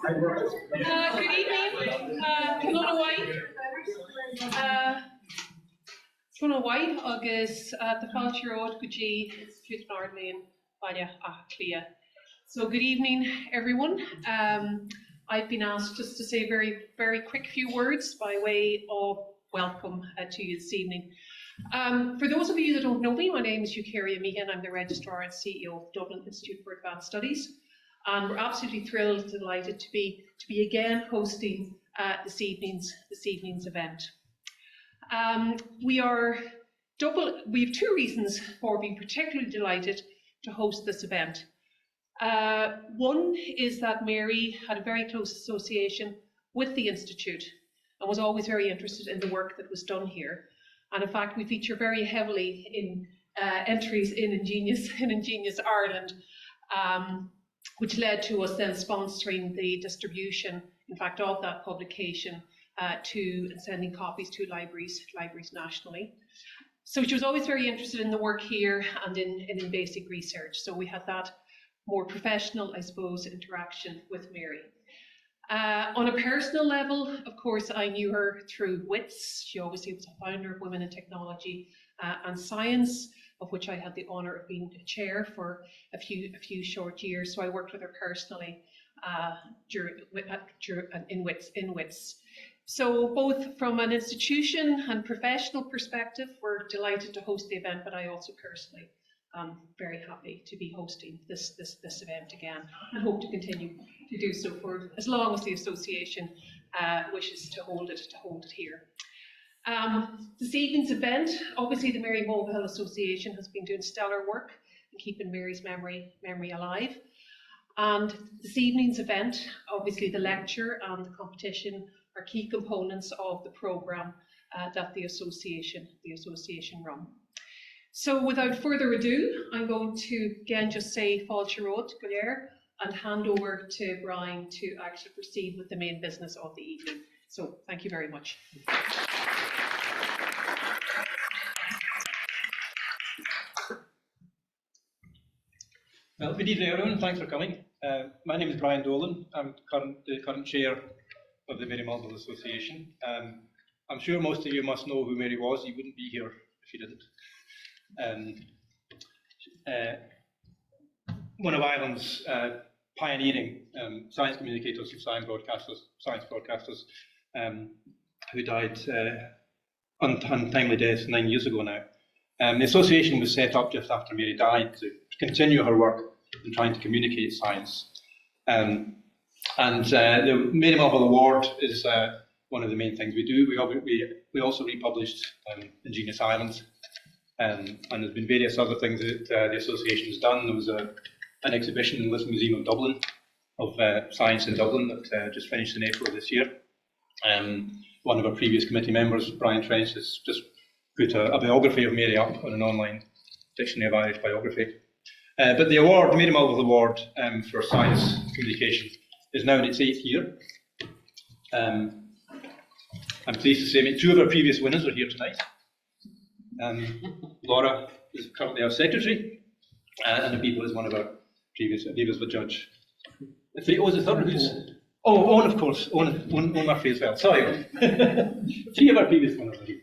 Good evening. Fiona White agus the Fáilte Road go dtí Institute of Ardlainn Baile Clia. So good evening, everyone. I've been asked just to say very quick few words by way of welcome to you this evening. For those of you that don't know me, my name is Eucharia Meehan. I'm the Registrar and CEO of Dublin Institute for Advanced Studies. And we're absolutely thrilled and delighted to be again hosting this evening's event. We have two reasons for being particularly delighted to host this event. One is that Mary had a very close association with the Institute and was always very interested in the work that was done here. And in fact, we feature very heavily in entries in Ingenious Ireland, which led to us then sponsoring the distribution, in fact, of that publication and sending copies to libraries nationally. So she was always very interested in the work here and in basic research. So we had that more professional, I suppose, interaction with Mary. On a personal level, of course, I knew her through WITS. She obviously was a founder of Women in Technology and Science, of which I had the honour of being the chair for a few short years. So I worked with her personally in WITS. So both from an institution and professional perspective, we're delighted to host the event, but I also personally am very happy to be hosting this event again and hope to continue to do so for as long as the association wishes to hold it here. This evening's event, obviously the Mary Mulvihill Association has been doing stellar work in keeping Mary's memory alive. And this evening's event, obviously the lecture and the competition are key components of the programme that the association run. So without further ado, I'm going to again just say Fáilte Road go léir and hand over to Brian to actually proceed with the main business of the evening. So thank you very much. Well, good evening, everyone. Thanks for coming. My name is Brian Dolan. I'm the current chair of the Mary Mulvihill Association. I'm sure most of you must know who Mary was. You wouldn't be here if you didn't. One of Ireland's pioneering science communicators and science broadcasters, who died untimely death 9 years ago now. The association was set up just after Mary died to continue her work in trying to communicate science. The Mary Mulvihill Award is one of the main things we do. We also republished Ingenious Ireland, and there's been various other things that the association has done. There was an exhibition in the Lisbon Museum of Dublin of science in Dublin that just finished in April this year. One of our previous committee members, Brian Trench, has just put a biography of Mary up on an online dictionary of Irish biography. But the award, the Mary Mulvihill Award for Science Communication, is now in its 8th year. I'm pleased to say two of our previous winners are here tonight. Laura is currently our secretary, and Aviva is one of our previous, Aviva's the judge. The third who's... Oh, Owen, of course, Owen Murphy as well, sorry. 3 of our previous winners are here.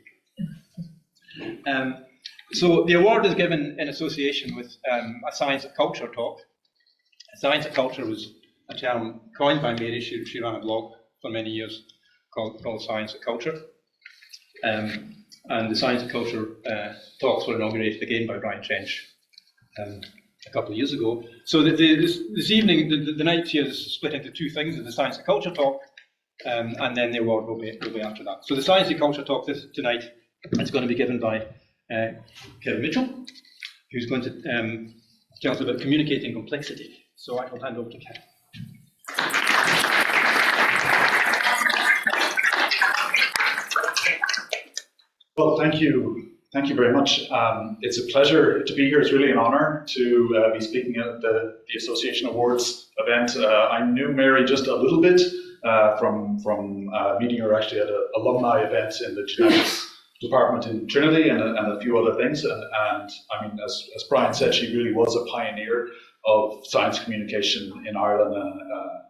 So the award is given in association with a Science at Culture talk. Science at Culture was a term coined by Mary. She ran a blog for many years called Science at Culture. And the Science at Culture talks were inaugurated again by Brian Trench a couple of years ago. So this evening, the night here is split into 2 things: the Science at Culture talk, and then the award will be after that. So the Science at Culture talk tonight is going to be given by Kevin Mitchell, who's going to tell us about communicating complexity. So I will hand over to Kevin. Well, thank you very much. It's a pleasure to be here. It's really an honour to be speaking at the Association Awards event. I knew Mary just a little bit from meeting her actually at an alumni event in the genetics department in Trinity and a few other things. And I mean, as Brian said, she really was a pioneer of science communication in Ireland, and a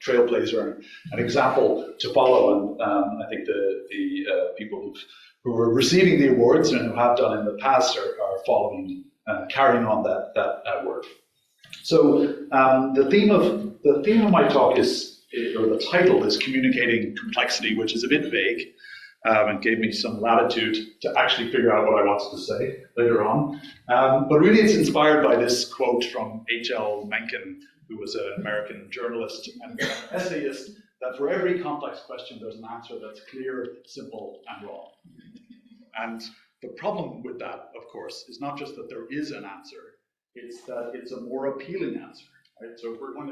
trailblazer, an example to follow. And I think the people who are receiving the awards and who have done in the past are following, carrying on that work. So the theme of my talk or the title is Communicating Complexity, which is a bit vague, and gave me some latitude to actually figure out what I wanted to say later on. But really it's inspired by this quote from H.L. Mencken, who was an American journalist and essayist, that for every complex question there's an answer that's clear, simple, and wrong. And the problem with that, of course, is not just that there is an answer, it's that it's a more appealing answer, right? So if we're going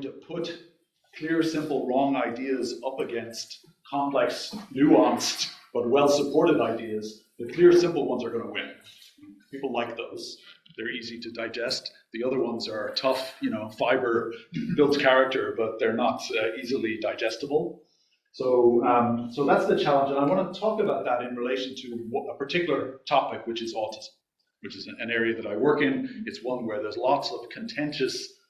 to put, clear, simple, wrong ideas up against complex, nuanced, but well-supported ideas, the clear, simple ones are going to win. People like those. They're easy to digest. The other ones are tough, fiber builds character, but they're not easily digestible. So that's the challenge, and I want to talk about that in relation to a particular topic, which is autism, which is an area that I work in. It's one where there's lots of contentious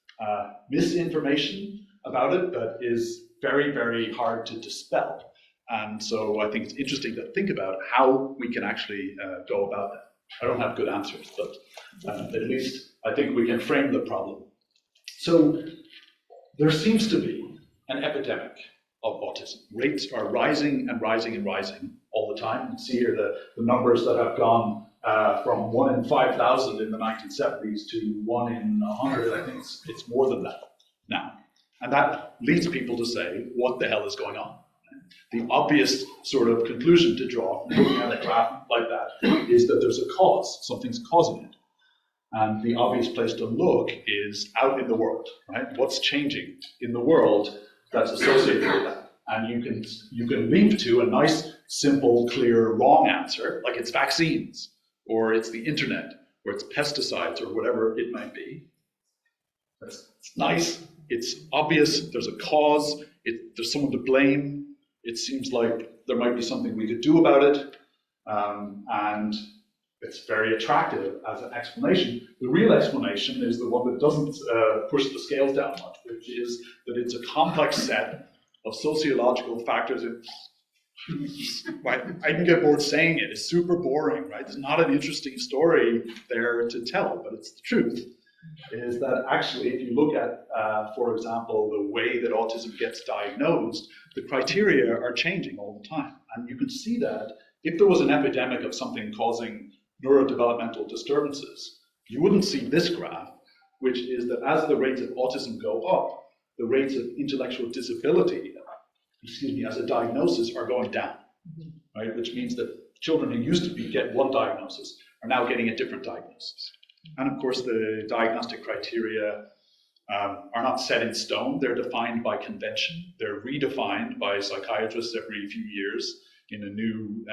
misinformation about it that is very, very hard to dispel. And so I think it's interesting to think about how we can actually go about that. I don't have good answers, but at least I think we can frame the problem. So there seems to be an epidemic of autism. Rates are rising and rising and rising all the time. You can see here the numbers that have gone from 1 in 5,000 in the 1970s to 1 in 100. I think it's more than that now. And that leads people to say, what the hell is going on? The obvious sort of conclusion to draw, looking at a graph like that, is that there's a cause, something's causing it. And the obvious place to look is out in the world, right? What's changing in the world that's associated with that? And you can leap to a nice, simple, clear, wrong answer, like it's vaccines, or it's the internet, or it's pesticides, or whatever it might be. It's nice, it's obvious, there's a cause, there's someone to blame. It seems like there might be something we could do about it, and it's very attractive as an explanation. The real explanation is the one that doesn't push the scales down much, which is that it's a complex set of sociological factors. I can get bored saying it. It's super boring, right? There's not an interesting story there to tell, but it's the truth. Is that actually, if you look at, for example, the way that autism gets diagnosed, the criteria are changing all the time. And you can see that if there was an epidemic of something causing neurodevelopmental disturbances, you wouldn't see this graph, which is that as the rates of autism go up, the rates of intellectual disability, as a diagnosis, are going down, right? Which means that children who used to get one diagnosis are now getting a different diagnosis. And of course, the diagnostic criteria are not set in stone. They're defined by convention. They're redefined by psychiatrists every few years in a new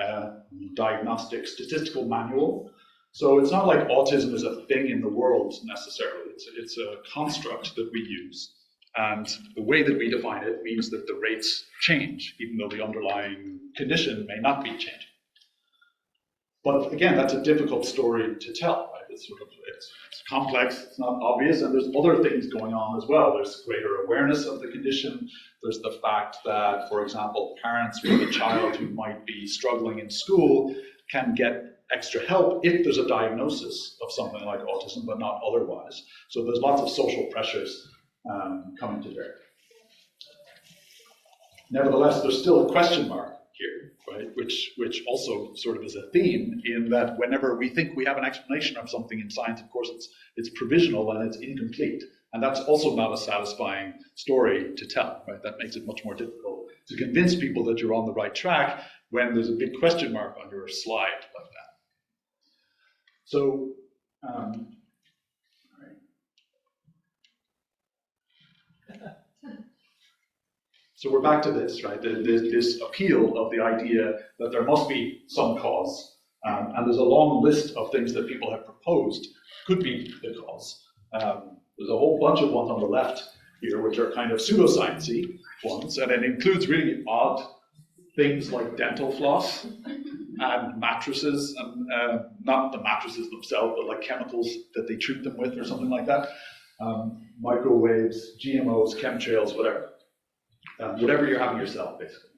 diagnostic statistical manual. So it's not like autism is a thing in the world necessarily. It's a construct that we use. And the way that we define it means that the rates change, even though the underlying condition may not be changing. But again, that's a difficult story to tell, right? It's complex, it's not obvious, and there's other things going on as well. There's greater awareness of the condition. There's the fact that, for example, parents with a child who might be struggling in school can get extra help if there's a diagnosis of something like autism, but not otherwise. So there's lots of social pressures coming to bear. Nevertheless, there's still a question mark here, right? Which also sort of is a theme in that whenever we think we have an explanation of something in science, of course, it's provisional and it's incomplete. And that's also not a satisfying story to tell, right? That makes it much more difficult to convince people that you're on the right track when there's a big question mark on your slide like that. So, So we're back to this, right? This appeal of the idea that there must be some cause, and there's a long list of things that people have proposed could be the cause. There's a whole bunch of ones on the left here, which are kind of pseudoscience-y ones, and it includes really odd things like dental floss, and mattresses, and not the mattresses themselves, but like chemicals that they treat them with or something like that. Microwaves, GMOs, chemtrails, whatever. Whatever you're having yourself, basically.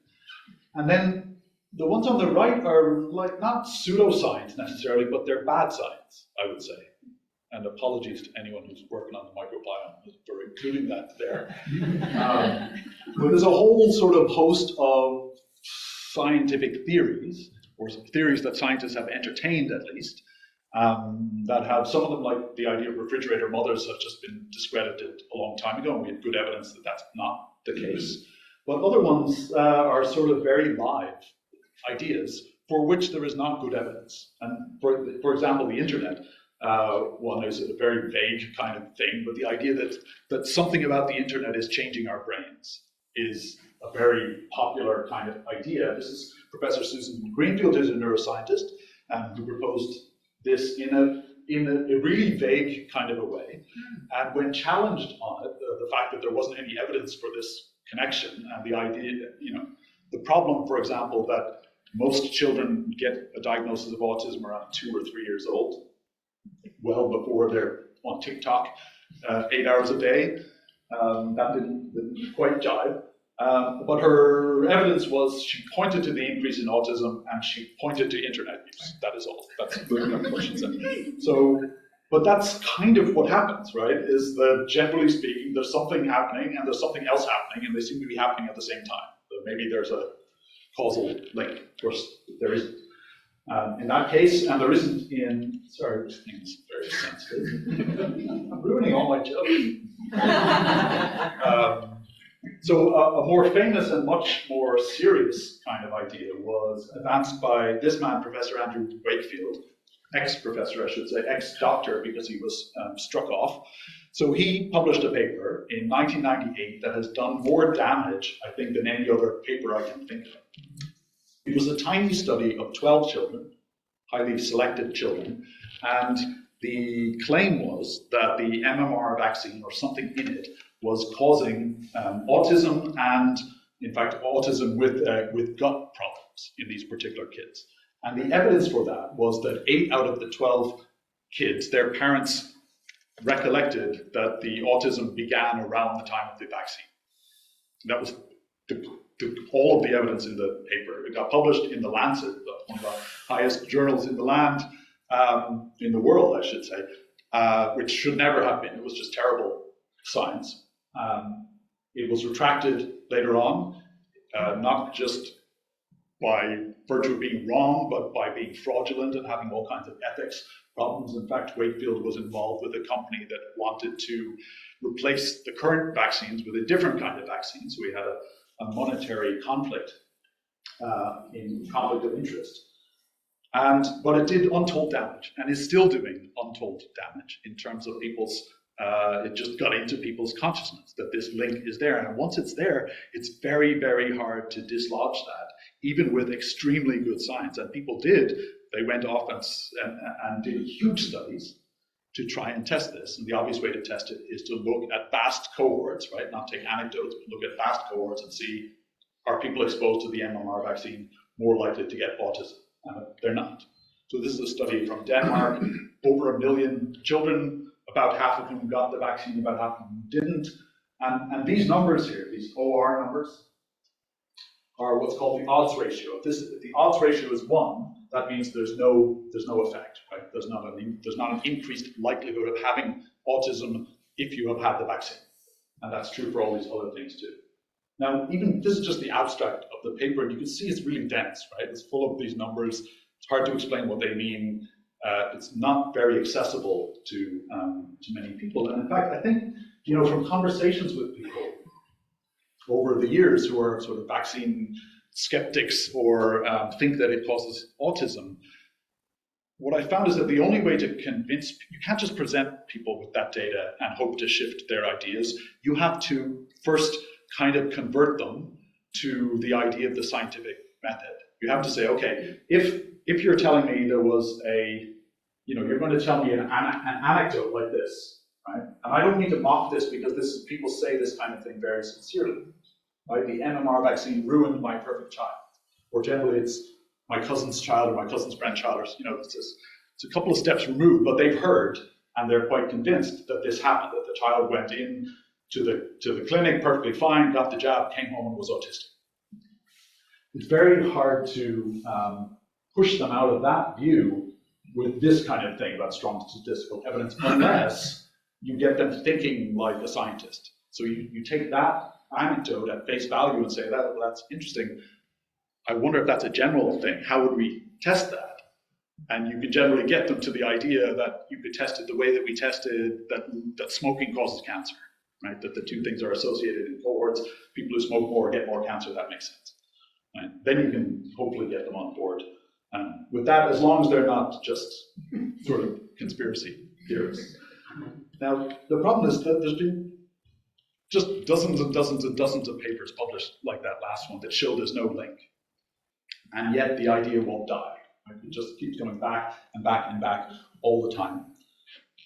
And then the ones on the right are like not pseudoscience necessarily, but they're bad science, I would say. And apologies to anyone who's working on the microbiome for including that there. But there's a whole sort of host of scientific theories, or theories that scientists have entertained at least, that have, some of them, like the idea of refrigerator mothers, have just been discredited a long time ago, and we have good evidence that that's not the case. But other ones are sort of very live ideas for which there is not good evidence. And for example, the internet one is a very vague kind of thing, but the idea that something about the internet is changing our brains is a very popular kind of idea. This is Professor Susan Greenfield, who's a neuroscientist, who proposed this in a really vague kind of a way. And when challenged on it, the fact that there wasn't any evidence for this connection, and the idea that, the problem, for example, that most children get a diagnosis of autism around 2 or 3 years old, well before they're on TikTok 8 hours a day. That didn't quite jive. But her evidence was, she pointed to the increase in autism and she pointed to internet use. That is all. That's what she said. So, but that's kind of what happens, right? Is that generally speaking, there's something happening and there's something else happening, and they seem to be happening at the same time. So maybe there's a causal link. Of course, there isn't. In that case, and there isn't in, sorry, this thing is very sensitive. I'm ruining all my jokes. So a more famous and much more serious kind of idea was advanced by this man, Professor Andrew Wakefield, ex-professor, I should say, ex-doctor, because he was struck off. So he published a paper in 1998 that has done more damage, I think, than any other paper I can think of. It was a tiny study of 12 children, highly selected children, and the claim was that the MMR vaccine, or something in it, was causing autism, and in fact autism with gut problems in these particular kids. And the evidence for that was that 8 out of the 12 kids, their parents recollected that the autism began around the time of the vaccine. That was all of the evidence in the paper. It got published in The Lancet, one of the highest journals in the land, in the world, I should say, which should never have been. It was just terrible science. It was retracted later on, not just by virtue of being wrong, but by being fraudulent and having all kinds of ethics problems. In fact, Wakefield was involved with a company that wanted to replace the current vaccines with a different kind of vaccine. So we had a monetary conflict, in conflict of interest. But it did untold damage, and is still doing untold damage in terms of people's, it just got into people's consciousness that this link is there. And once it's there, it's very, very hard to dislodge that, even with extremely good science. And people did, they went off and did huge studies to try and test this. And the obvious way to test it is to look at vast cohorts, right? Not take anecdotes, but look at vast cohorts and see, are people exposed to the MMR vaccine more likely to get autism? They're not. So this is a study from Denmark, over 1 million children, about half of whom got the vaccine, about half of them didn't. And these numbers here, these OR numbers, are what's called the odds ratio. If the odds ratio is 1, that means there's no effect, right? There's not an increased likelihood of having autism if you have had the vaccine. And that's true for all these other things too. Now, even this is just the abstract of the paper, and you can see it's really dense, right? It's full of these numbers. It's hard to explain what they mean. It's not very accessible to many people. And in fact, I think, from conversations with people over the years who are sort of vaccine skeptics or think that it causes autism, what I found is that the only way to convince, you can't just present people with that data and hope to shift their ideas. You have to first kind of convert them to the idea of the scientific method. You have to say, okay, if you're telling me there was you're going to tell me an anecdote like this, right? And I don't mean to mock this because people say this kind of thing very sincerely, right? The MMR vaccine ruined my perfect child. Or generally it's, my cousin's child or my cousin's grandchild, or, it's a couple of steps removed, but they've heard and they're quite convinced that this happened, that the child went in to the clinic perfectly fine, got the jab, came home and was autistic. It's very hard to push them out of that view with this kind of thing about strong statistical evidence, unless you get them thinking like a scientist. So you take that anecdote at face value and say, that's interesting. I wonder if that's a general thing. How would we test that? And you can generally get them to the idea that you could test it the way that we tested that smoking causes cancer, right? That the two things are associated in cohorts. People who smoke more get more cancer. That makes sense. Right? Then you can hopefully get them on board with that, as long as they're not just sort of conspiracy theorists. Now, the problem is that there's been just dozens and dozens and dozens of papers published like that last one that show there's no link. And yet the idea won't die. Right? It just keeps coming back and back and back all the time.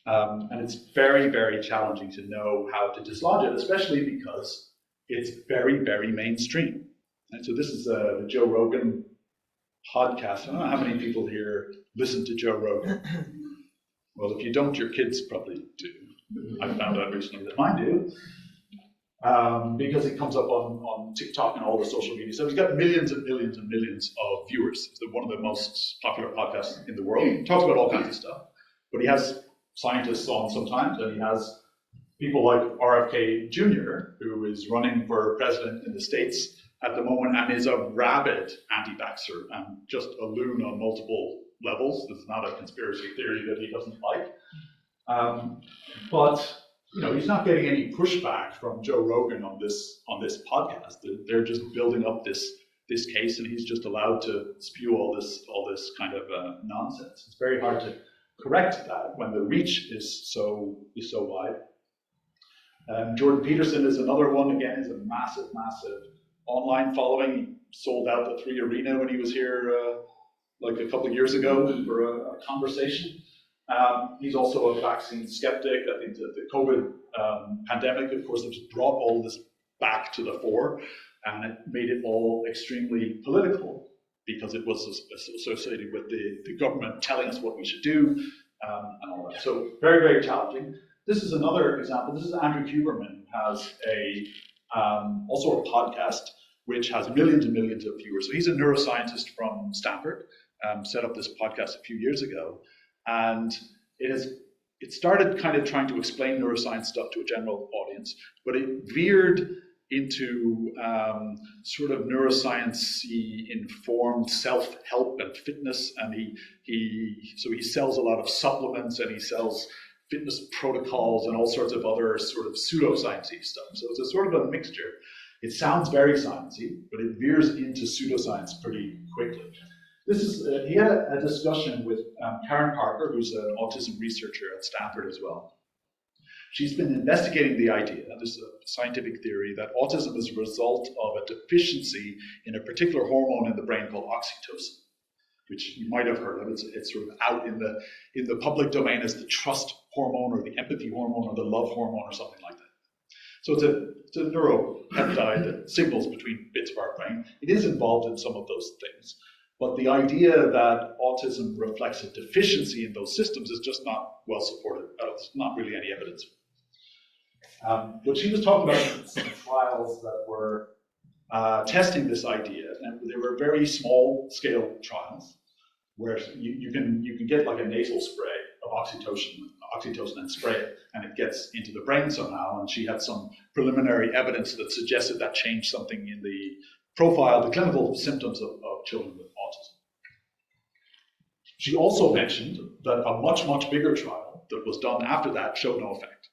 And it's very, very challenging to know how to dislodge it, especially because it's very, very mainstream. And so this is the Joe Rogan podcast. I don't know how many people here listen to Joe Rogan. Well, if you don't, your kids probably do. I found out recently that mine do. Because it comes up on TikTok and all the social media. So he's got millions and millions and millions of viewers. He's one of the most popular podcasts in the world. He talks about all kinds of stuff. But he has scientists on sometimes, and he has people like RFK Jr., who is running for president in the States at the moment and is a rabid anti-vaxxer and just a loon on multiple levels. This is not a conspiracy theory that he doesn't like. But he's not getting any pushback from Joe Rogan on this podcast. They're just building up this case, and he's just allowed to spew all this kind of nonsense. It's very hard to correct that when the reach is so wide. Jordan Peterson is another one. Again, is a massive online following. He sold out the 3 Arena when he was here like a couple of years ago for a conversation. He's also a vaccine skeptic. I think the COVID pandemic, of course, has brought all this back to the fore, and it made it all extremely political because it was associated with the government telling us what we should do and all that. So very, very challenging. This is another example. This is Andrew Huberman, who has also a podcast which has millions and millions of viewers. So he's a neuroscientist from Stanford, set up this podcast a few years ago. And it started kind of trying to explain neuroscience stuff to a general audience, but it veered into sort of neuroscience-y informed self-help and fitness. And he sells a lot of supplements, and he sells fitness protocols and all sorts of other sort of pseudoscience-y stuff. So it's a sort of a mixture. It sounds very sciencey, but it veers into pseudoscience pretty quickly. He had a discussion with Karen Parker, who's an autism researcher at Stanford as well. She's been investigating the idea, this is a scientific theory, that autism is a result of a deficiency in a particular hormone in the brain called oxytocin, which you might have heard of. It's sort of out in the public domain as the trust hormone or the empathy hormone or the love hormone or something like that. So it's a neuropeptide that signals between bits of our brain. It is involved in some of those things. But the idea that autism reflects a deficiency in those systems is just not well supported. There's not really any evidence. But she was talking about some trials that were testing this idea, and they were very small scale trials where you can get like a nasal spray of oxytocin and spray it, and it gets into the brain somehow. And she had some preliminary evidence that suggested that changed something in the profile, the clinical symptoms of children with autism. She also mentioned that a much, much bigger trial that was done after that showed no effect.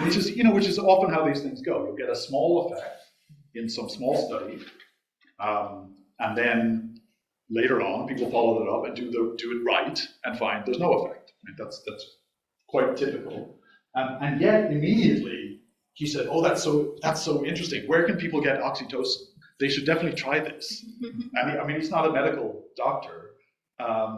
Which is often how these things go. You'll get a small effect in some small study, and then later on, people follow it up and do it right and find there's no effect. I mean, that's quite typical. And yet, immediately, he said, "Oh, that's so interesting. Where can people get oxytocin? They should definitely try this." And he's not a medical doctor.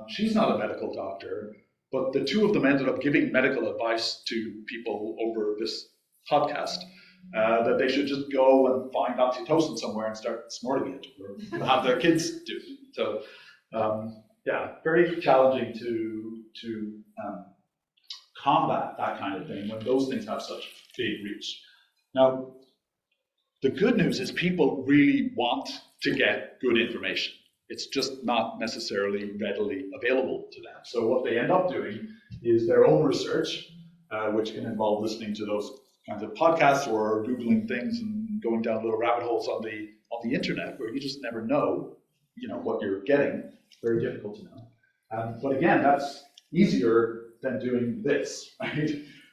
She's not a medical doctor. But the two of them ended up giving medical advice to people over this podcast that they should just go and find oxytocin somewhere and start snorting it, or have their kids do. So, yeah, very challenging to combat that kind of thing when those things have such big reach. Now, the good news is people really want to get good information. It's just not necessarily readily available to them. So what they end up doing is their own research, which can involve listening to those kinds of podcasts or Googling things and going down little rabbit holes on the internet where you just never know, what you're getting. Very difficult to know. But again, that's easier than doing this, right?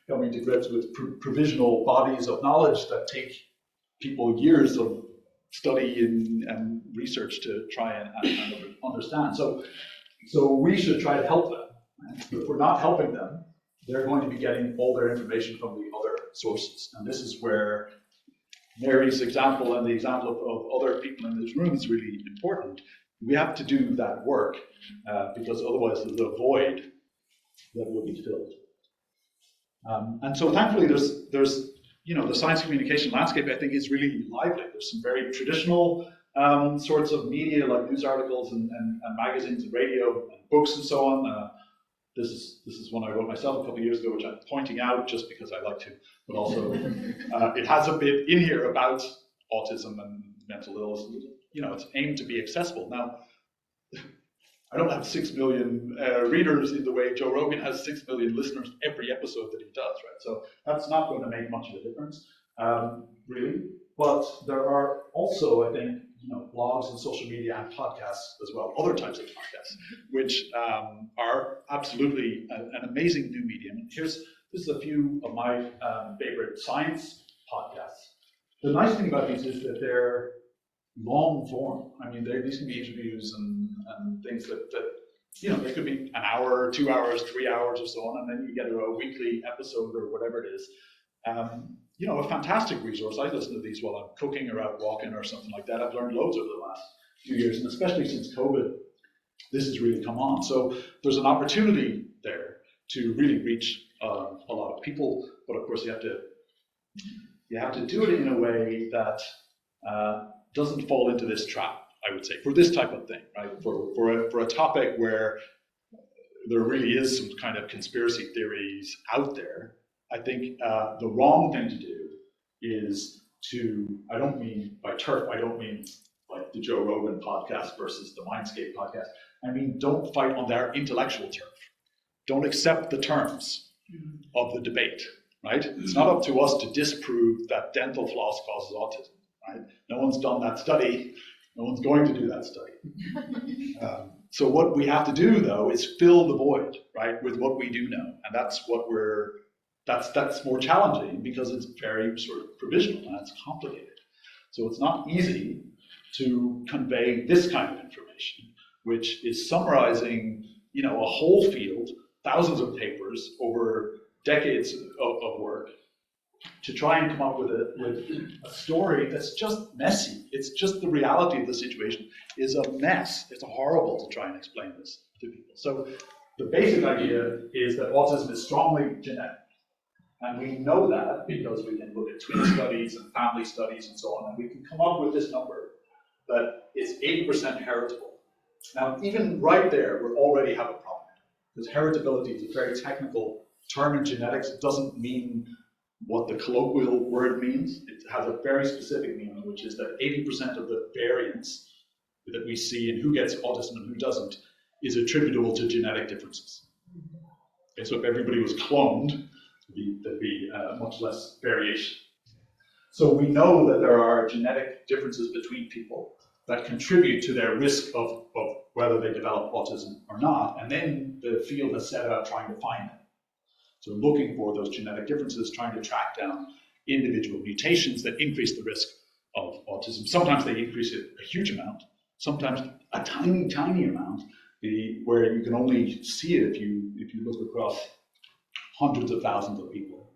Coming to grips with provisional bodies of knowledge that take people years of study and research to try and understand. So we should try to help them. Right? If we're not helping them, they're going to be getting all their information from the other sources. And this is where Mary's example and the example of other people in this room is really important. We have to do that work because otherwise there's a void that will be filled. And so thankfully there's the science communication landscape, I think, is really lively. There's some very traditional sorts of media like news articles and magazines and radio and books and so on. This is one I wrote myself a couple of years ago, which I'm pointing out just because I like to, but also it has a bit in here about autism and mental illness. It's aimed to be accessible. Now, I don't have 6 million readers in the way Joe Rogan has 6 million listeners every episode that he does, right? So that's not going to make much of a difference, really. But there are also, I think, blogs and social media and podcasts as well, other types of podcasts, which are absolutely an amazing new medium. This is a few of my favorite science podcasts. The nice thing about these is that they're long form. I mean, these can be interviews and things that they could be an hour, 2 hours, 3 hours or so on, and then you get a weekly episode or whatever it is. A fantastic resource. I listen to these while I'm cooking or out walking or something like that. I've learned loads over the last few years, and especially since COVID, this has really come on. So there's an opportunity there to really reach a lot of people, but of course you have to do it in a way that doesn't fall into this trap, I would say, for this type of thing, right? For a topic where there really is some kind of conspiracy theories out there, I think the wrong thing to do is I don't mean by turf, I don't mean like the Joe Rogan podcast versus the Mindscape podcast. I mean, don't fight on their intellectual turf. Don't accept the terms of the debate, right? It's not up to us to disprove that dental floss causes autism. Right? No one's done that study. No one's going to do that study. So what we have to do, though, is fill the void, right, with what we do know, and that's more challenging because it's very sort of provisional and it's complicated. So it's not easy to convey this kind of information, which is summarizing, a whole field, thousands of papers over decades of work, to try and come up with a story that's just messy. It's just the reality of the situation is a mess. It's horrible to try and explain this to people. So the basic idea is that autism is strongly genetic. And we know that because we can look at twin studies and family studies and so on, and we can come up with this number that is 80% heritable. Now, even right there, we already have a problem, because heritability is a very technical term in genetics. It doesn't mean what the colloquial word means. It has a very specific meaning, which is that 80% of the variance that we see in who gets autism and who doesn't is attributable to genetic differences. Okay, so if everybody was cloned, there'd be much less variation. So we know that there are genetic differences between people that contribute to their risk of whether they develop autism or not, and then the field has set out trying to find them. So looking for those genetic differences, trying to track down individual mutations that increase the risk of autism. Sometimes they increase it a huge amount, sometimes a tiny, tiny amount, where you can only see it if you look across hundreds of thousands of people.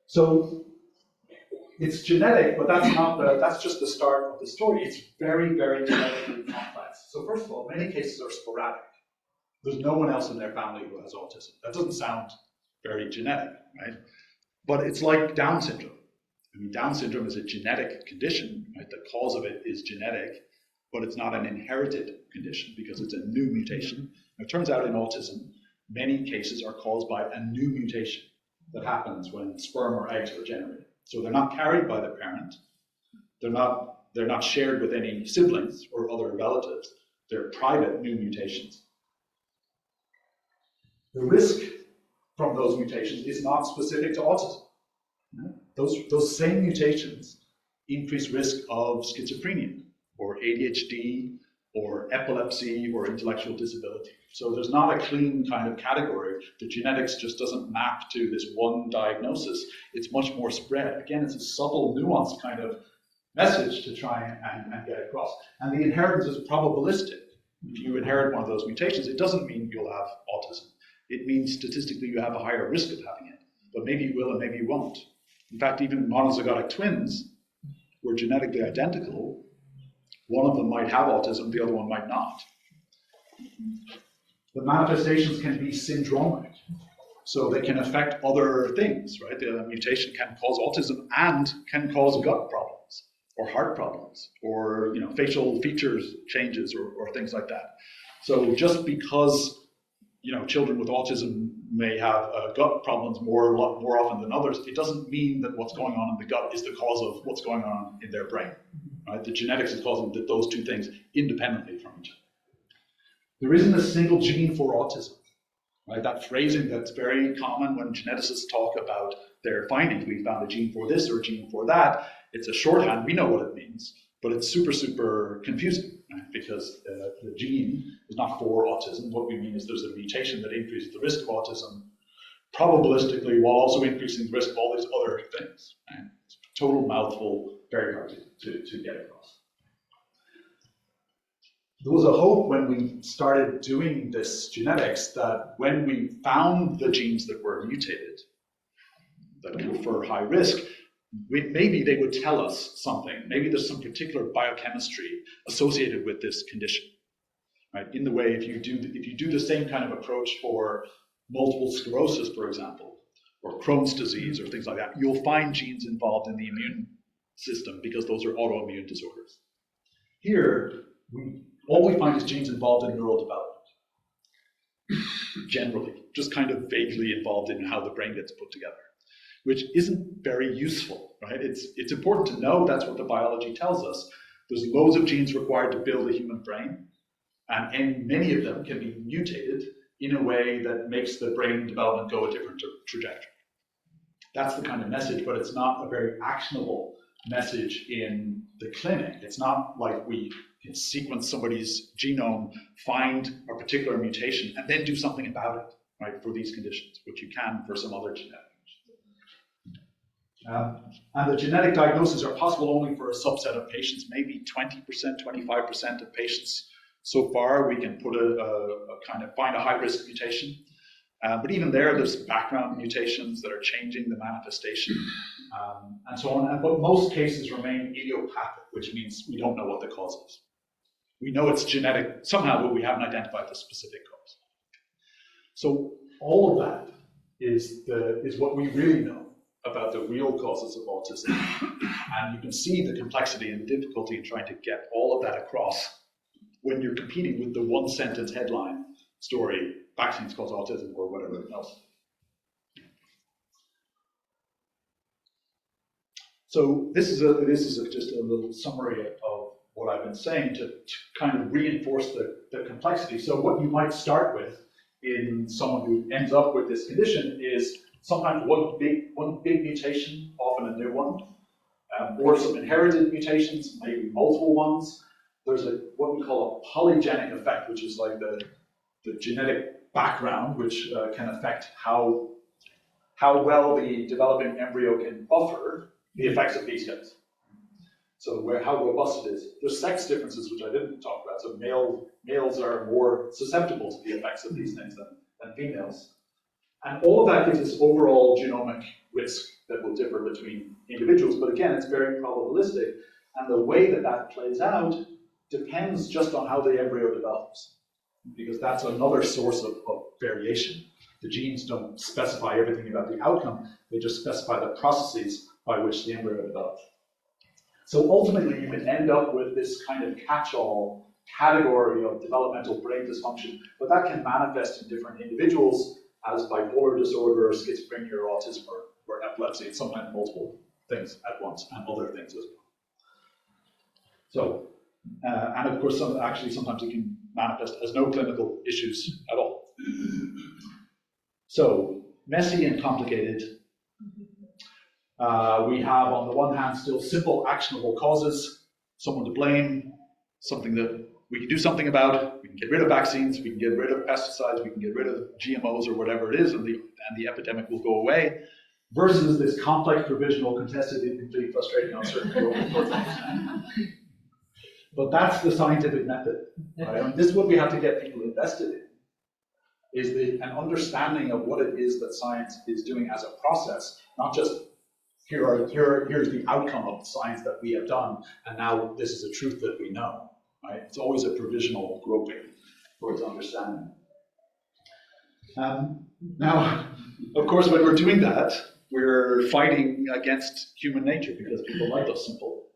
So it's genetic, but that's just the start of the story. It's very, very genetically complex. So first of all, many cases are sporadic. There's no one else in their family who has autism. That doesn't sound very genetic, right? But it's like Down syndrome. I mean, Down syndrome is a genetic condition, right? The cause of it is genetic, but it's not an inherited condition because it's a new mutation. It turns out in autism, many cases are caused by a new mutation that happens when sperm or eggs are generated. So they're not carried by the parent. They're not shared with any siblings or other relatives. They're private new mutations. The risk from those mutations is not specific to autism. Those same mutations increase risk of schizophrenia or ADHD or epilepsy or intellectual disability. So there's not a clean kind of category. The genetics just doesn't map to this one diagnosis. It's much more spread. Again, it's a subtle, nuanced kind of message to try and get across. And the inheritance is probabilistic. If you inherit one of those mutations, it doesn't mean you'll have autism. It means statistically you have a higher risk of having it, but maybe you will and maybe you won't. In fact, even monozygotic twins who are genetically identical, one of them might have autism, the other one might not. The manifestations can be syndromic, so they can affect other things, right? The mutation can cause autism and can cause gut problems or heart problems or facial features changes or things like that. So just because children with autism may have gut problems more often than others, it doesn't mean that what's going on in the gut is the cause of what's going on in their brain. Right? The genetics is causing those two things independently from each other. There isn't a single gene for autism. Right? That phrasing that's very common when geneticists talk about their findings. We found a gene for this or a gene for that. It's a shorthand. We know what it means, but it's super, super confusing, right? Because the gene is not for autism. What we mean is there's a mutation that increases the risk of autism probabilistically while also increasing the risk of all these other things. Right? It's a total mouthful, very hard to get across. There was a hope when we started doing this genetics that when we found the genes that were mutated, that confer high risk, maybe they would tell us something. Maybe there's some particular biochemistry associated with this condition. Right? In the way, if you do the same kind of approach for multiple sclerosis, for example, or Crohn's disease or things like that, you'll find genes involved in the immune system because those are autoimmune disorders. Here, all we find is genes involved in neural development, generally, just kind of vaguely involved in how the brain gets put together, which isn't very useful, right? It's important to know that's what the biology tells us. There's loads of genes required to build a human brain, and many of them can be mutated in a way that makes the brain development go a different trajectory. That's the kind of message, but it's not a very actionable message in the clinic. It's not like we can sequence somebody's genome, find a particular mutation, and then do something about it, right, for these conditions, which you can for some other genetic conditions. And the genetic diagnoses are possible only for a subset of patients, maybe 20%, 25% of patients. So far, we can put find a high-risk mutation. But even there's background mutations that are changing the manifestation, and so on. But most cases remain idiopathic, which means we don't know what the cause is. We know it's genetic somehow, but we haven't identified the specific cause. So all of that is what we really know about the real causes of autism. And you can see the complexity and difficulty in trying to get all of that across when you're competing with the one-sentence headline story, vaccines cause autism, or whatever else. So this is just a little summary of what I've been saying to kind of reinforce the complexity. So what you might start with in someone who ends up with this condition is sometimes one big mutation, often a new one, or some inherited mutations, maybe multiple ones. There's what we call a polygenic effect, which is like the genetic background, which can affect how well the developing embryo can buffer the effects of these guys. So how robust it is. There's sex differences, which I didn't talk about. So males are more susceptible to the effects of these things than females. And all of that gives us overall genomic risk that will differ between individuals. But again, it's very probabilistic. And the way that plays out depends just on how the embryo develops, because that's another source of variation. The genes don't specify everything about the outcome, they just specify the processes by which the embryo develops. So ultimately, you can end up with this kind of catch-all category of developmental brain dysfunction, but that can manifest in different individuals as bipolar disorder, or schizophrenia, or autism, or epilepsy, and sometimes multiple things at once, and other things as well. So, and of course, sometimes it can manifest as no clinical issues at all. So, messy and complicated. We have, on the one hand, still simple, actionable causes, someone to blame, something that we can do something about. We can get rid of vaccines, we can get rid of pesticides, we can get rid of GMOs or whatever it is, and the epidemic will go away, versus this complex, provisional, contested, incomplete, frustrating, uncertain. But that's the scientific method, right? And this is what we have to get people invested in, is an understanding of what it is that science is doing as a process, not just here's the outcome of the science that we have done, and now this is a truth that we know, right? It's always a provisional groping towards understanding. Now, of course, when we're doing that, we're fighting against human nature, because people like those simple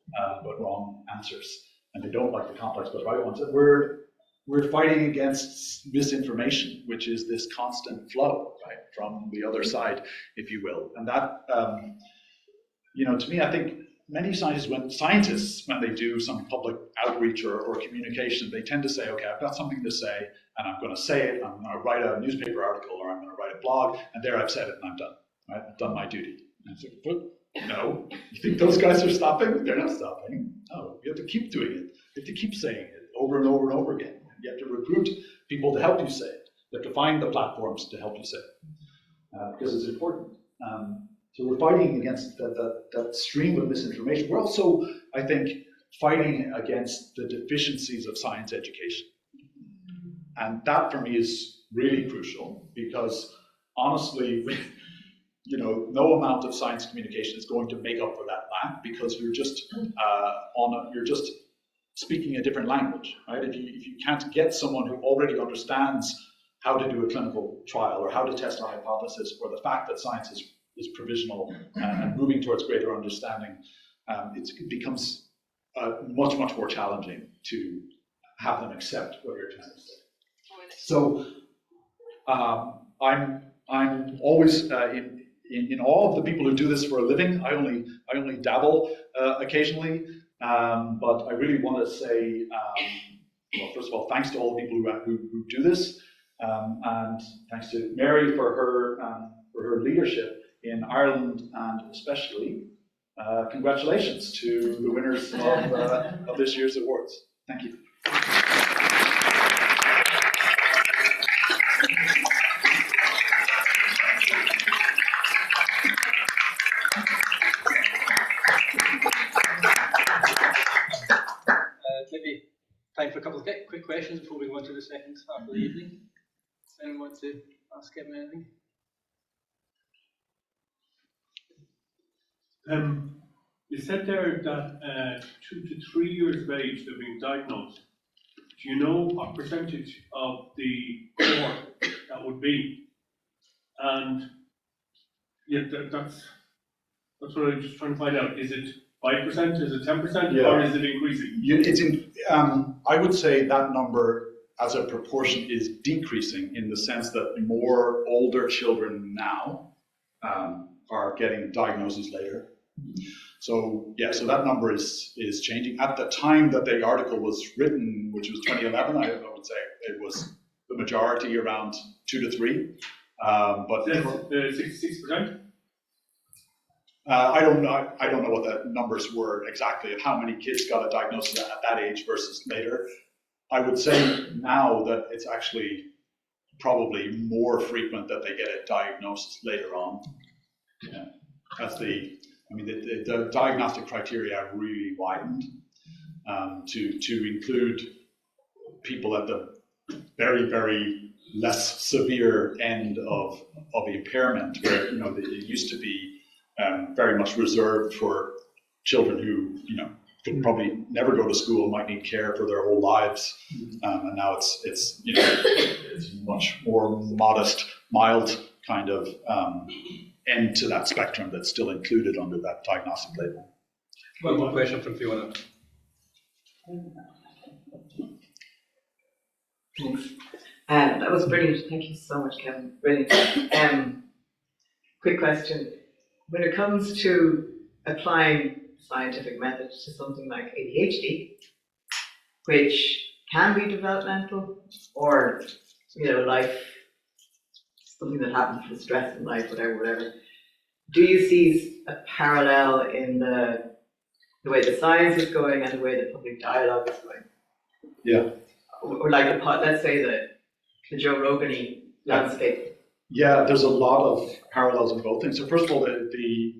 but wrong answers, and they don't like the complex but right ones. And we're fighting against misinformation, which is this constant flow, right, from the other side, if you will. And that, to me, I think many scientists, when they do some public outreach or communication, they tend to say, okay, I've got something to say, and I'm going to say it, I'm going to write a newspaper article, or I'm going to write a blog, and there I've said it, and I'm done, right? I've done my duty. And it's like, but no, you think those guys are stopping? They're not stopping. No, you have to keep doing it. You have to keep saying it over and over and over again. You have to recruit people to help you say it. You have to find the platforms to help you say it, because it's important. So we're fighting against that stream of misinformation. We're also, I think, fighting against the deficiencies of science education. And that, for me, is really crucial, because honestly, no amount of science communication is going to make up for that lack, because you're just you're just speaking a different language, right? If you can't get someone who already understands how to do a clinical trial, or how to test a hypothesis, or the fact that science is provisional and moving towards greater understanding, it becomes much, much more challenging to have them accept what you're trying to say. So I'm always in awe of the people who do this for a living. I only dabble occasionally, but I really want to say, well, first of all, thanks to all the people who do this, and thanks to Mary for her leadership in Ireland, and especially congratulations to the winners of this year's awards. Thank you. Maybe time for a couple of quick questions before we go into the second half of the evening. Does anyone want to ask him anything? You said there that 2 to 3 years of age they're being diagnosed. Do you know what percentage of the cohort that would be? And yeah, that's what I'm just trying to find out. Is it 5%? Is it 10%? Or is it increasing? I would say that number as a proportion is decreasing, in the sense that more older children now are getting diagnoses later. So yeah, so that number is changing. At the time that the article was written, which was 2011, I would say it was the majority, around 2 to 3. But 66%. I don't know what the numbers were exactly of how many kids got a diagnosis at that age versus later. I would say now that it's actually probably more frequent that they get a diagnosis later on. Yeah. The diagnostic criteria really widened to include people at the very, very less severe end of impairment, where it used to be very much reserved for children who could probably never go to school, might need care for their whole lives, and now it's much more modest, mild kind of end to that spectrum that's still included under that diagnostic label. One more question from Fiona. Thanks. That was brilliant. Thank you so much, Kevin. Brilliant. Quick question. When it comes to applying scientific methods to something like ADHD, which can be developmental or, life, something that happens for stress in life, whatever, do you see a parallel in the way the science is going and the way the public dialogue is going? Yeah. Or like, let's say the Joe Rogan-y landscape. Yeah, there's a lot of parallels in both things. So first of all, the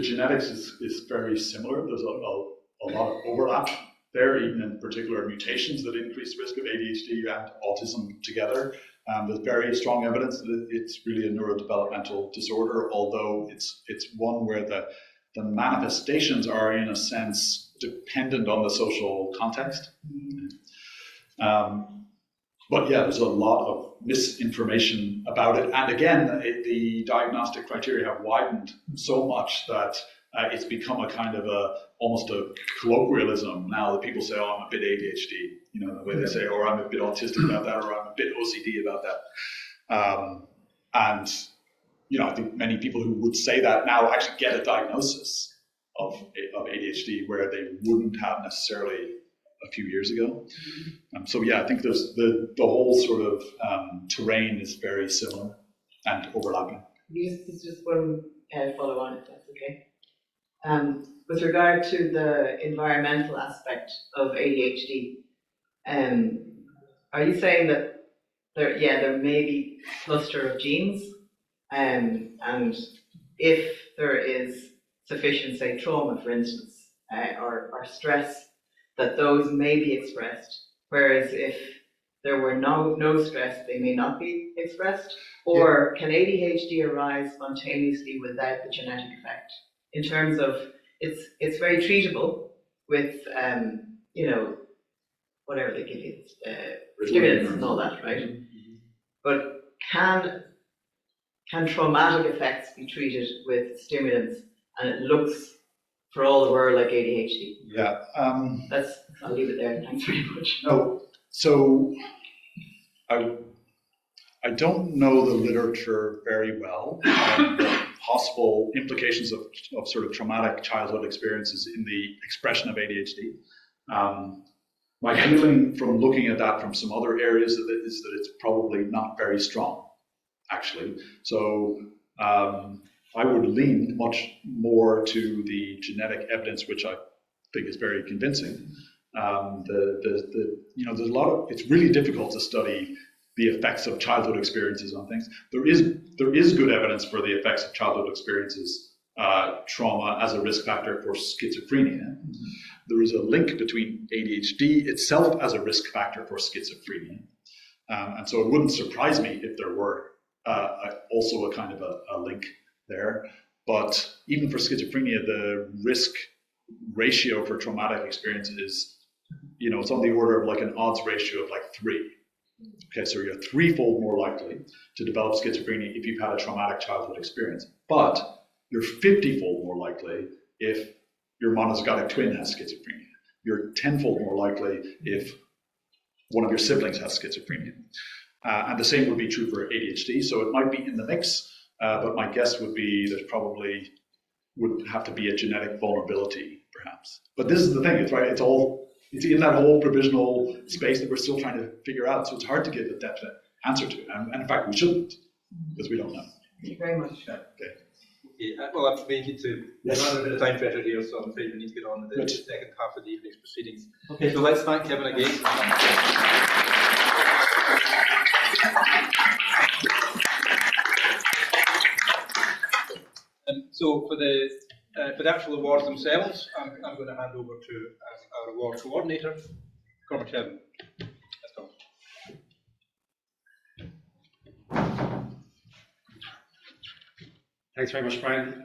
genetics is very similar. There's a lot of overlap there, even in particular mutations that increase risk of ADHD and autism together. There's very strong evidence that it's really a neurodevelopmental disorder, although it's one where the manifestations are, in a sense, dependent on the social context. But yeah, there's a lot of misinformation about it. And again, the diagnostic criteria have widened so much that it's become a kind of almost a colloquialism now that people say, oh, I'm a bit ADHD, the way they say, or I'm a bit autistic about that, or I'm a bit OCD about that. And I think many people who would say that now actually get a diagnosis of ADHD where they wouldn't have necessarily a few years ago. So yeah, I think there's the whole sort of terrain is very similar and overlapping. Just one follow on, if that's okay. With regard to the environmental aspect of ADHD, are you saying that there may be a cluster of genes, and if there is sufficient, say, trauma, for instance, or stress, that those may be expressed, whereas if there were no stress, they may not be expressed? Or can ADHD arise spontaneously without the genetic effect? In terms of, it's very treatable with, whatever they give you, stimulants and all that, right? But can traumatic effects be treated with stimulants and it looks for all the world like ADHD? Yeah. I'll leave it there. Thanks very much. No, so I don't know the literature very well on the possible implications of sort of traumatic childhood experiences in the expression of ADHD. My feeling from looking at that from some other areas is that it's probably not very strong, actually. So I would lean much more to the genetic evidence, which I think is very convincing. There's a lot of, it's really difficult to study the effects of childhood experiences on things. There is good evidence for the effects of childhood experiences, trauma as a risk factor for schizophrenia. There is a link between ADHD itself as a risk factor for schizophrenia. And so it wouldn't surprise me if there were also a kind of a link there. But even for schizophrenia, the risk ratio for traumatic experience is, it's on the order of like an odds ratio of like 3. Okay, so you're threefold more likely to develop schizophrenia if you've had a traumatic childhood experience. But you're 50-fold more likely if your monozygotic twin has schizophrenia. You're 10-fold more likely if one of your siblings has schizophrenia. And the same would be true for ADHD. So it might be in the mix, but my guess would be there's probably would have to be a genetic vulnerability, perhaps. But this is the thing, it's right, it's in that whole provisional space that we're still trying to figure out. So it's hard to give a definite answer to it. And in fact, we shouldn't, because we don't know. Thank you very much. Yeah, okay. Well, we need to run a bit of time pressure here, so I'm afraid we need to get on with the Good. second half of the evening's proceedings. Okay, so let's thank Kevin again. So for the actual awards themselves, I'm going to hand over to our award coordinator, Cormac Kevin. Let's go. Thanks very much, Brian.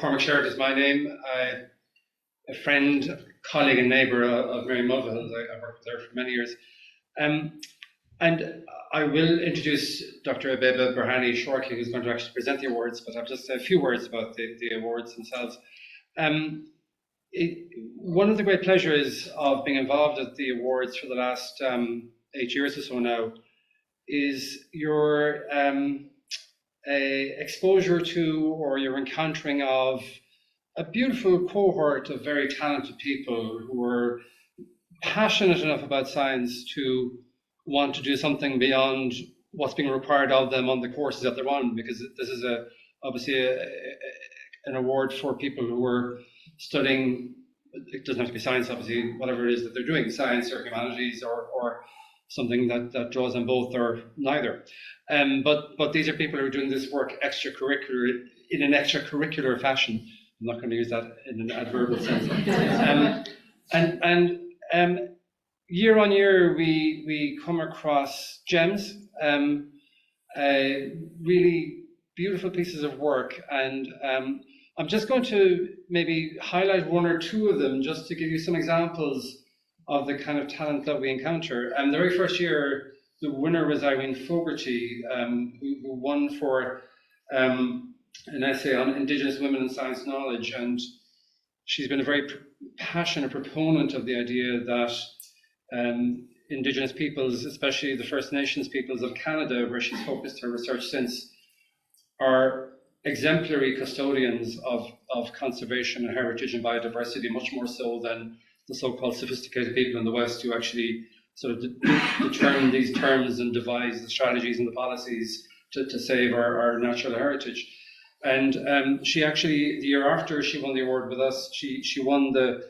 Cormac Sherritt is my name. A friend, colleague and neighbour of Mary Mulvihill. I've worked with her for many years. And I will introduce Dr. Abeba Berhani shortly, who's going to actually present the awards, but I've just a few words about the awards themselves. One of the great pleasures of being involved at the awards for the last 8 years or so now is your exposure to, or your encountering of, a beautiful cohort of very talented people who are passionate enough about science to want to do something beyond what's being required of them on the courses that they're on, because this is obviously an award for people who are studying. It doesn't have to be science, obviously, whatever it is that they're doing, science or humanities or something that draws them both or neither. But these are people who are doing this work in an extracurricular fashion. I'm not going to use that in an adverbial sense. And year on year, we come across gems, really beautiful pieces of work, and I'm just going to maybe highlight one or two of them just to give you some examples of the kind of talent that we encounter. And the very first year, the winner was Irene Fogarty, who won for an essay on Indigenous women and science knowledge, and she's been a very passionate proponent of the idea that Indigenous peoples, especially the First Nations peoples of Canada, where she's focused her research since, are exemplary custodians of conservation and heritage and biodiversity, much more so than the so-called sophisticated people in the West who actually sort of determine these terms and devise the strategies and the policies to save our natural heritage. And she actually, the year after she won the award with us, she won the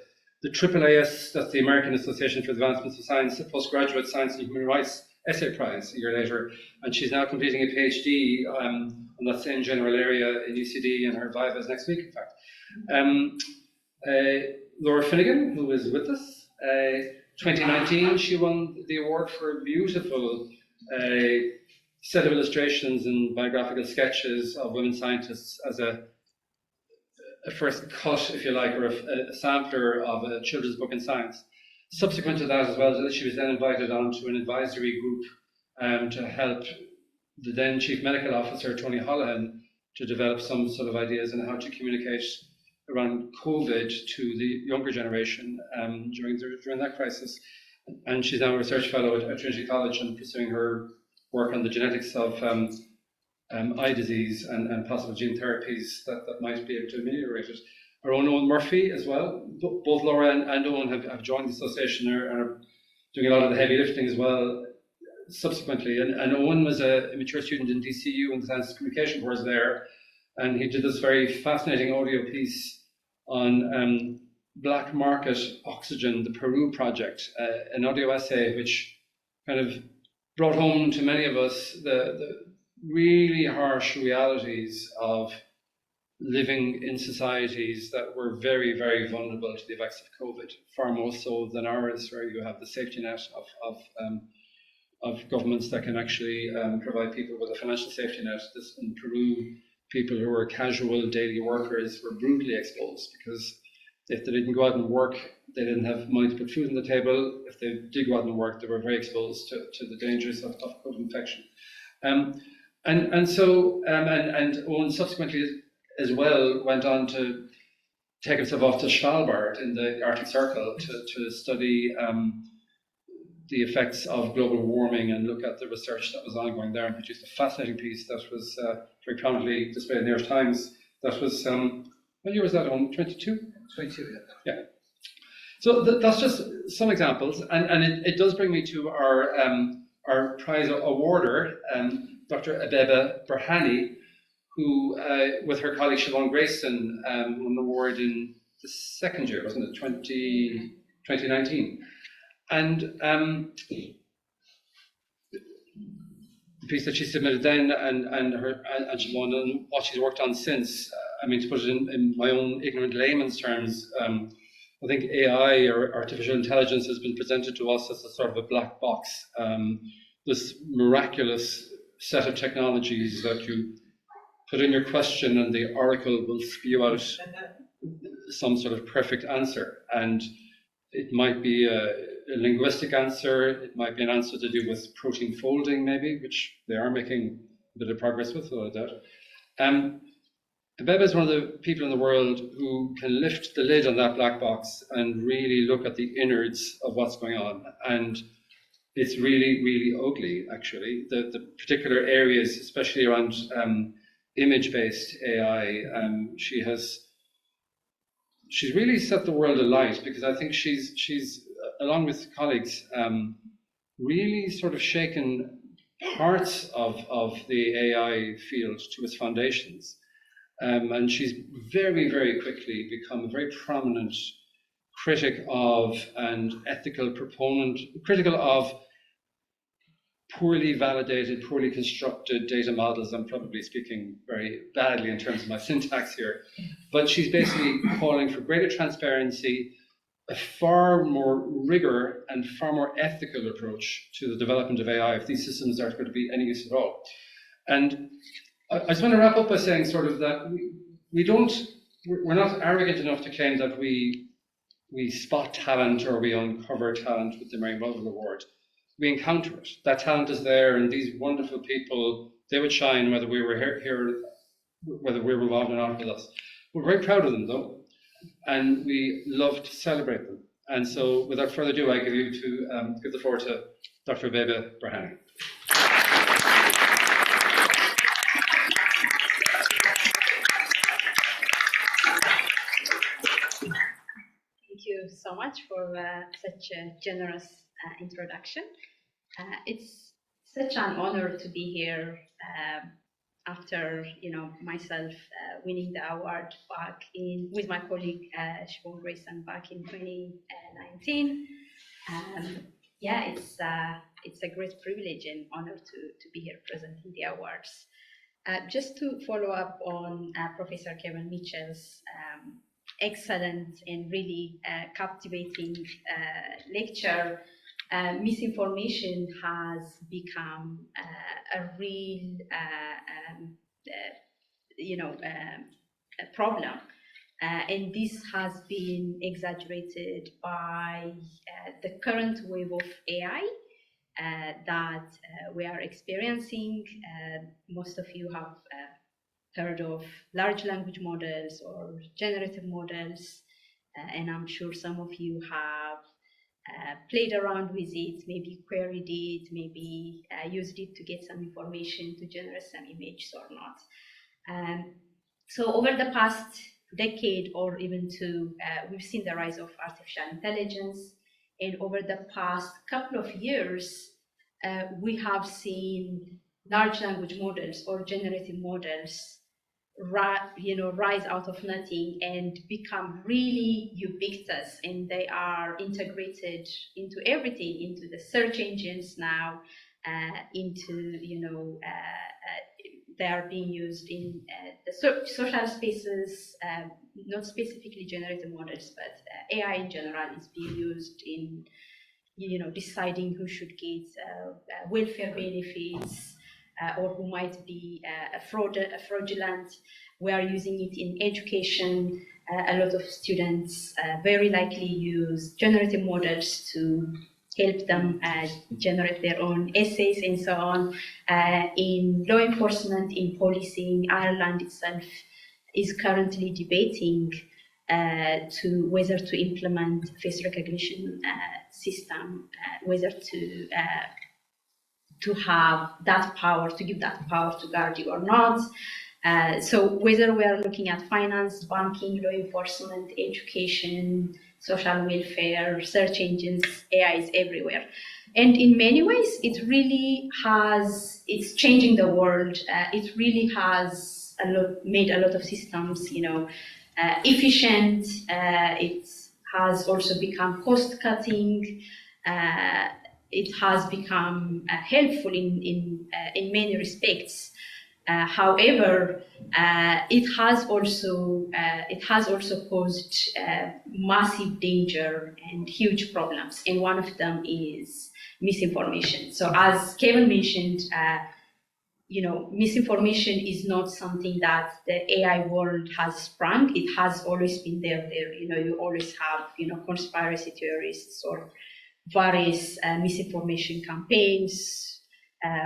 AAAS, that's the American Association for the Advancement of Science, Postgraduate Science and Human Rights Essay Prize a year later. And she's now completing a PhD on that same general area in UCD, and her viva is next week, in fact. Laura Finnegan, who is with us, 2019, she won the award for a beautiful set of illustrations and biographical sketches of women scientists as a first cut, if you like, or a sampler of a children's book in science. Subsequent to that as well, she was then invited on to an advisory group to help the then Chief Medical Officer, Tony Holohan, to develop some sort of ideas on how to communicate around COVID to the younger generation during that crisis. And she's now a research fellow at Trinity College and pursuing her work on the genetics of eye disease and possible gene therapies that might be able to ameliorate it. Our own Owen Murphy as well. Both Laura and Owen have joined the association and are doing a lot of the heavy lifting as well subsequently. And Owen was a mature student in DCU in the Science Communication course there, and he did this very fascinating audio piece on black market oxygen, the Peru project, an audio essay which kind of brought home to many of us the really harsh realities of living in societies that were very, very vulnerable to the effects of COVID, far more so than ours, where you have the safety net of governments that can actually provide people with a financial safety net. This, in Peru, people who were casual daily workers were brutally exposed because if they didn't go out and work, they didn't have money to put food on the table. If they did go out and work, they were very exposed to the dangers of COVID infection. And Owen subsequently as well went on to take himself off to Svalbard in the Arctic Circle to study the effects of global warming and look at the research that was ongoing there, and produced a fascinating piece that was very prominently displayed in the New York Times. That was, what year was that on? 22? 22, yeah. So that's just some examples, and it does bring me to our prize awarder, Dr. Abeba Berhani, who, with her colleague Siobhan Grayson, won an award in the second year, wasn't it, 2019. And the piece that she submitted then, and Siobhan, and what she's worked on since, I mean, to put it in my own ignorant layman's terms, I think AI, or artificial intelligence, has been presented to us as a sort of a black box. This miraculous set of technologies that you put in your question and the oracle will spew out some sort of perfect answer. And it might be a linguistic answer. It might be an answer to do with protein folding, maybe, which they are making a bit of progress with, without a doubt. Bebe is one of the people in the world who can lift the lid on that black box and really look at the innards of what's going on. And it's really, really ugly, actually. The particular areas, especially around image-based AI, she's really set the world alight, because I think she's along with colleagues, really sort of shaken parts of the AI field to its foundations. And she's very, very quickly become a very prominent critic of and ethical proponent, critical of poorly validated, poorly constructed data models. I'm probably speaking very badly in terms of my syntax here, but she's basically calling for greater transparency, a far more rigor and far more ethical approach to the development of AI if these systems are going to be any use at all. And I just want to wrap up by saying sort of that we're not arrogant enough to claim that we spot talent or we uncover talent with the Mary Mulvihill Award. We encounter it. That talent is there, and these wonderful people, they would shine whether we were here, whether we were involved or not with us. We're very proud of them, though, and we love to celebrate them. And so, without further ado, I give the floor to Dr. Bebe Brahani. Thank you so much for such a generous introduction. It's such an honor to be here after myself winning the award back with my colleague Siobhan Grayson back in 2019. Yeah, it's a great privilege and honor to be here presenting the awards. Just to follow up on Professor Kevin Mitchell's excellent and really captivating lecture, misinformation has become a real a problem, and this has been exaggerated by the current wave of AI that we are experiencing. Most of you have heard of large language models or generative models, and I'm sure some of you have played around with it, maybe queried it, maybe used it to get some information to generate some images or not. So over the past decade or even two, we've seen the rise of artificial intelligence, and over the past couple of years, we have seen large language models or generative models rise out of nothing and become really ubiquitous, and they are integrated into everything, into the search engines now, they are being used in the social spaces, not specifically generative models, but AI in general is being used in deciding who should get welfare benefits, or who might be fraudulent. We are using it in education. A lot of students very likely use generative models to help them generate their own essays and so on. In law enforcement, in policing, Ireland itself is currently debating to whether to implement face recognition system, whether to have that power, to give that power to guard you or not. So whether we are looking at finance, banking, law enforcement, education, social welfare, search engines, AI is everywhere. And in many ways, it's changing the world. It really has made a lot of systems, efficient. It has also become cost-cutting. It has become helpful in many respects. However, it has also caused massive danger and huge problems, and one of them is misinformation. So, as Kevin mentioned, misinformation is not something that the AI world has sprung. It has always been there. You always have conspiracy theorists or various misinformation campaigns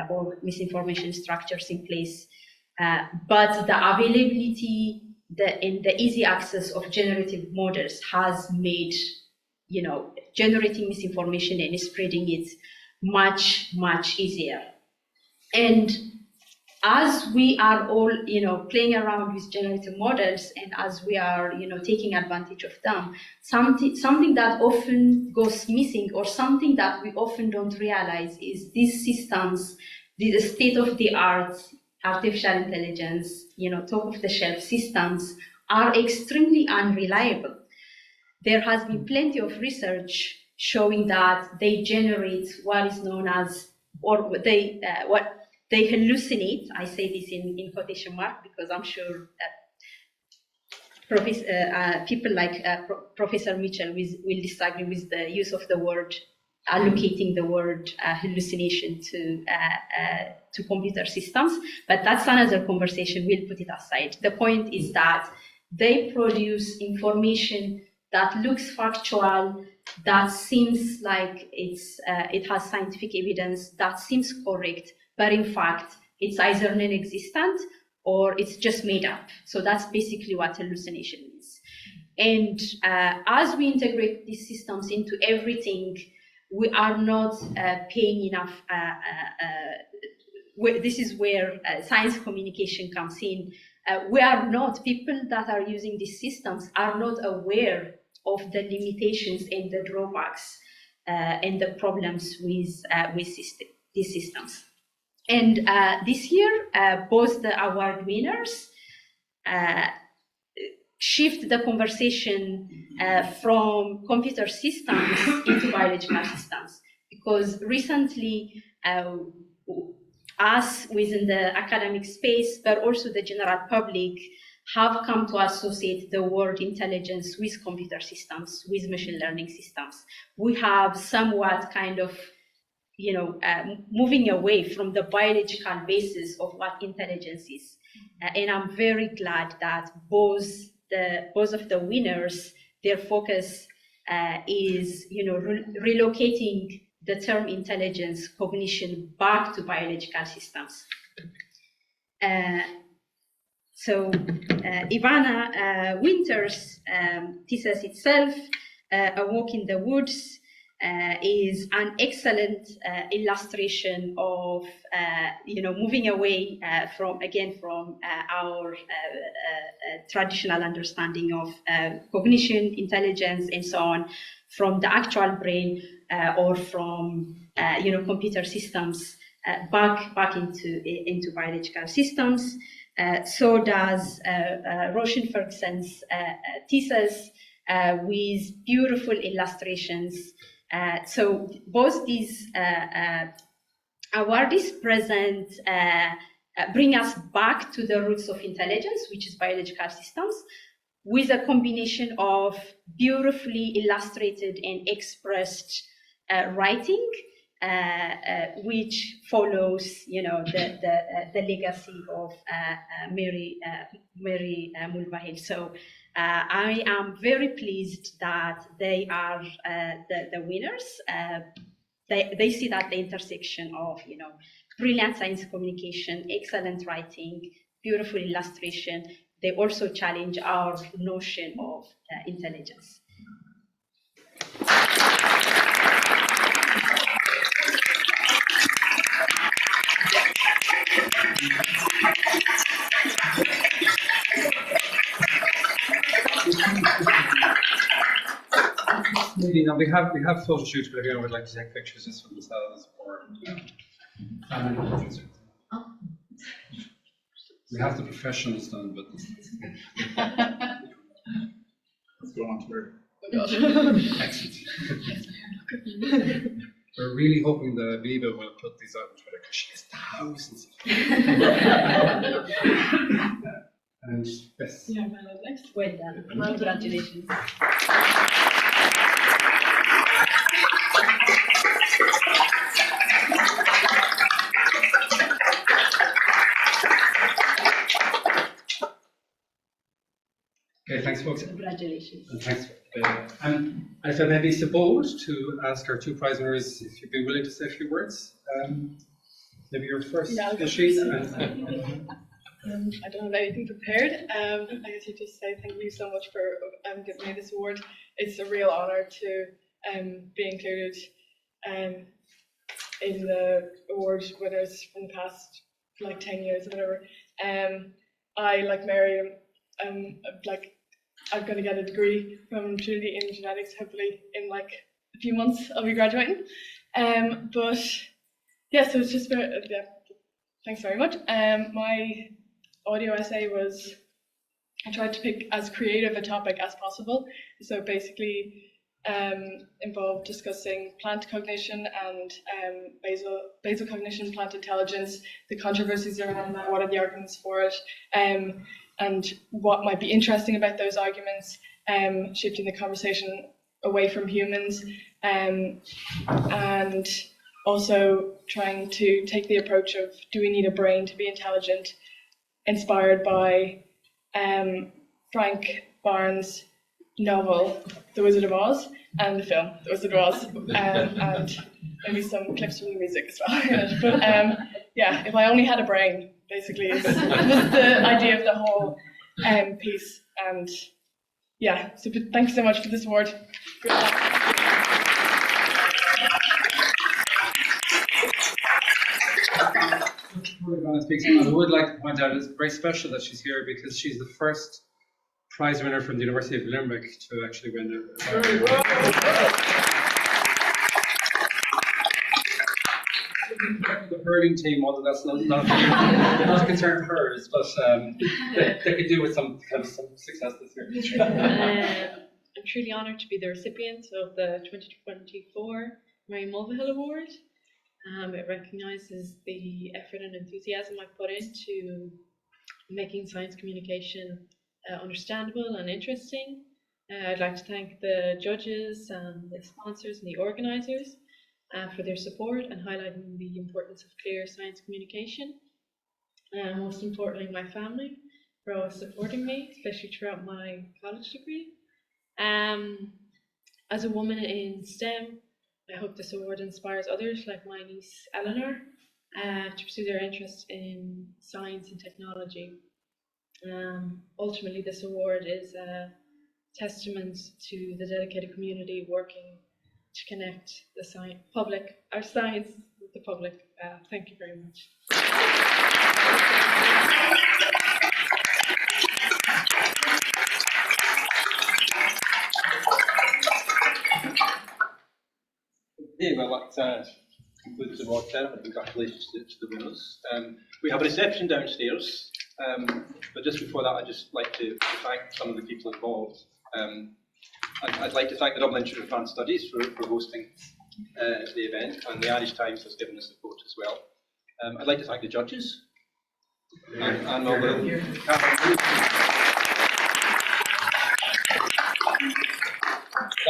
or misinformation structures in place. But the availability and the easy access of generative models has made, generating misinformation and spreading it much, much easier. And as we are all, playing around with generative models, and as we are, taking advantage of them, something that often goes missing, or something that we often don't realize, is these systems, the state-of-the-art artificial intelligence, top-of-the-shelf systems, are extremely unreliable. There has been plenty of research showing that they generate what is known as, or they hallucinate. I say this in quotation mark because I'm sure that people like Professor Mitchell will disagree with the use of the word, allocating the word hallucination to computer systems, but that's another conversation. We'll put it aside. The point is that they produce information that looks factual, that seems like it has scientific evidence, that seems correct, but in fact, it's either non-existent or it's just made up. So that's basically what hallucination is. And as we integrate these systems into everything, we are not paying enough. This is where science communication comes in. People that are using these systems are not aware of the limitations and the drawbacks and the problems with these systems. And this year, both the award winners shift the conversation from computer systems into biological systems. Because recently, us within the academic space, but also the general public, have come to associate the word intelligence with computer systems, with machine learning systems. We have somewhat kind of, moving away from the biological basis of what intelligence is. And I'm very glad that both of the winners, their focus is, relocating the term intelligence cognition back to biological systems. So Ivana Winter's thesis itself, A Walk in the Woods, is an excellent illustration of, moving away from our traditional understanding of cognition, intelligence, and so on, from the actual brain or from, computer systems back into biological systems. So does Roshan Ferguson's thesis with beautiful illustrations. So both these awardees bring us back to the roots of intelligence, which is biological systems, with a combination of beautifully illustrated and expressed writing, which follows, the legacy of Mary Mulvihill. So I am very pleased that they are the winners. They sit at the intersection of, brilliant science communication, excellent writing, beautiful illustration. They also challenge our notion of intelligence. Maybe now we have photo shoots, but everyone would like to take pictures just for themselves or family pictures. We have the professionals done, but Let's go on to her. excellent. We're really hoping that Viva will put these out on Twitter because she has thousands of and yes. Yeah, next. Well done. Congratulations. Okay, thanks, folks. Congratulations. And thanks. I felt maybe so bold to ask our two prize winners if you'd be willing to say a few words. Maybe you're first, Yeah, I'll go Rashid. I don't have anything prepared. I guess you just say thank you so much for giving me this award. It's a real honour to be included in the award winners from the past like 10 years or whatever. I, like Mary, I'm going to get a degree from Trinity in genetics. Hopefully in like a few months I'll be graduating. But yeah, so it's just yeah. Thanks very much. My audio essay was, I tried to pick as creative a topic as possible. So basically involved discussing plant cognition and basal cognition, plant intelligence, the controversies around that, what are the arguments for it, and what might be interesting about those arguments, shifting the conversation away from humans, and also trying to take the approach of, do we need a brain to be intelligent, inspired by Frank Barnes' novel, The Wizard of Oz, and the film, The Wizard of Oz, and maybe some clips from the music as well. But yeah, if I only had a brain, basically, was the idea of the whole piece. And yeah, so thank you so much for this award. Good luck. I would like to point out it's very special that she's here because she's the first prize winner from the University of Limerick to actually win a the hurling team, although that's not a concern of hers, but they could do with some success this year. I'm truly honoured to be the recipient of the 2024 Mary Mulvihill Award. It recognises the effort and enthusiasm I put into making science communication understandable and interesting. I'd like to thank the judges and the sponsors and the organisers for their support and highlighting the importance of clear science communication. Most importantly, my family for always supporting me, especially throughout my college degree. As a woman in STEM, I hope this award inspires others like my niece Eleanor to pursue their interest in science and technology. Ultimately, this award is a testament to the dedicated community working to connect the our science with the public. Thank you very much. Okay, well, that concludes the award ceremony. Congratulations to the winners. We have a reception downstairs, but just before that, I'd just like to thank some of the people involved. I'd like to thank the Dublin Institute of Advanced Studies for hosting the event, and the Irish Times has given us support as well. I'd like to thank the judges, and Karen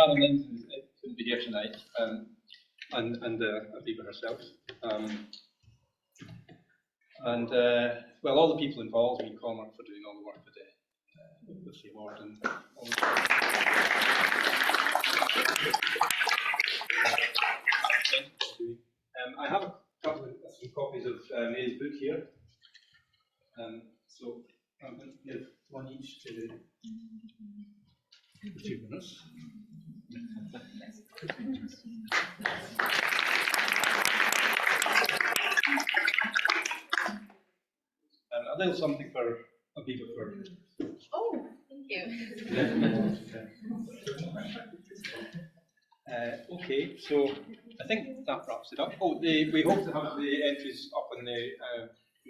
Linton couldn't be here tonight, and Aviva herself. Well, all the people involved, Cormac for doing all the work today with the award and all the I have a couple of some copies of Mary's book here. So I'm going to give one each to the two winners. A little something for Aviva for. Oh, thank you. Okay, so I think that wraps it up. Oh, we hope to have the entries up on the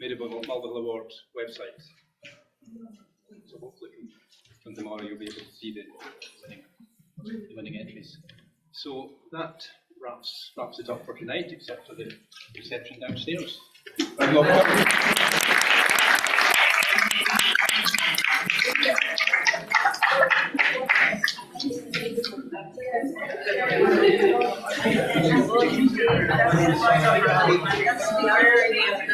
Mulvihill Award website. So hopefully from tomorrow you'll be able to see the winning entries. So that wraps it up for tonight, except for the reception downstairs. The irony of the